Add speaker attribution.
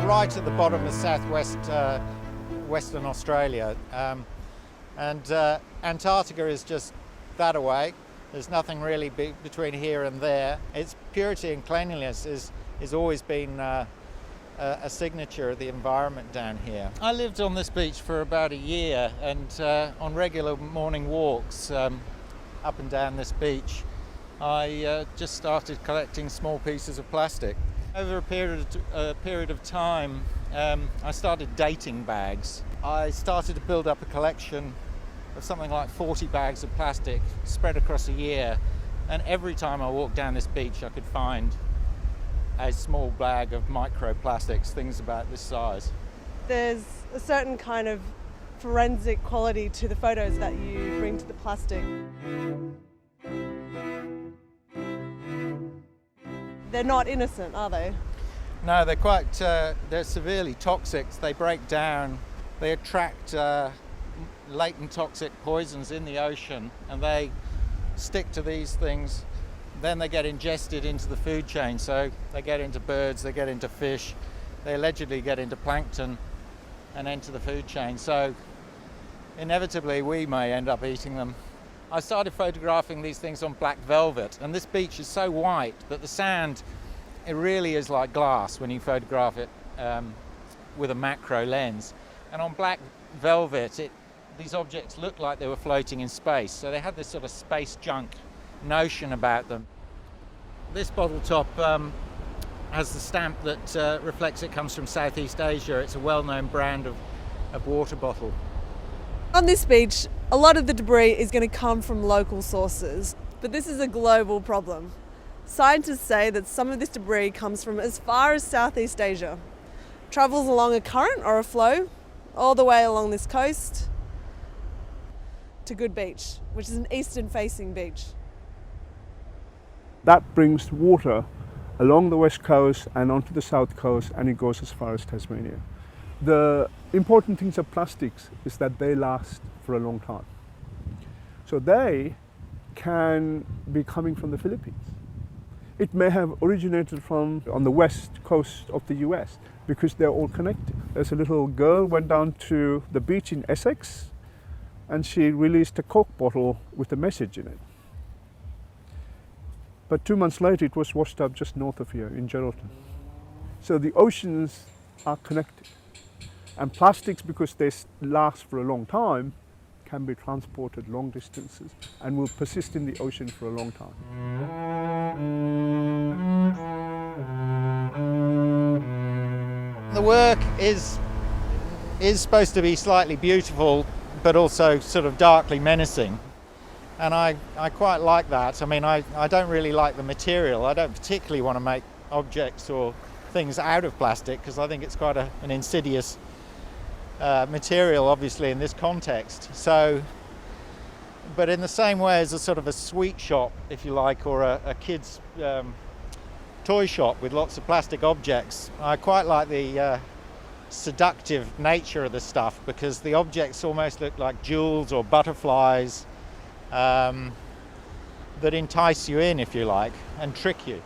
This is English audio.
Speaker 1: right at the bottom of southwest Western Australia, and Antarctica is just that away. There's nothing really between here and there. Its purity and cleanliness is always been a signature of the environment down here. I lived on this beach for about a year, and on regular morning walks up and down this beach, I just started collecting small pieces of plastic. Over a period of time, I started dating bags. I started to build up a collection of something like 40 bags of plastic spread across a year, and every time I walked down this beach I could find a small bag of microplastics, things about this size.
Speaker 2: There's a certain kind of forensic quality to the photos that you bring to the plastic. They're not innocent, are they?
Speaker 1: No, they're severely toxic. They break down, they attract latent toxic poisons in the ocean, and they stick to these things. Then they get ingested into the food chain, so they get into birds, they get into fish, they allegedly get into plankton and enter the food chain, so inevitably we may end up eating them. I started photographing these things on black velvet, and this beach is so white that the sand, it really is like glass when you photograph it with a macro lens. And on black velvet, these objects looked like they were floating in space, so they had this sort of space junk notion about them. This bottle top has the stamp that reflects it comes from Southeast Asia. It's a well-known brand of water bottle.
Speaker 2: On this beach, a lot of the debris is going to come from local sources, but this is a global problem. Scientists say that some of this debris comes from as far as Southeast Asia, travels along a current or a flow, all the way along this coast to Good Beach, which is an eastern-facing beach.
Speaker 3: That brings water along the west coast and onto the south coast, and it goes as far as Tasmania. The important things of plastics is that they last for a long time. So they can be coming from the Philippines. It may have originated from on the west coast of the US, because they're all connected. There's a little girl went down to the beach in Essex, and she released a Coke bottle with a message in it. But 2 months later, it was washed up just north of here in Geraldton. So the oceans are connected. And plastics, because they last for a long time, can be transported long distances and will persist in the ocean for a long time.
Speaker 1: The work is supposed to be slightly beautiful, but also sort of darkly menacing. And I quite like that. I mean, I don't really like the material. I don't particularly want to make objects or things out of plastic, because I think it's quite an insidious material, obviously, in this context. So, but in the same way as a sort of a sweet shop, if you like, or a kid's toy shop with lots of plastic objects, I quite like the seductive nature of the stuff, because the objects almost look like jewels or butterflies that entice you in, if you like, and trick you.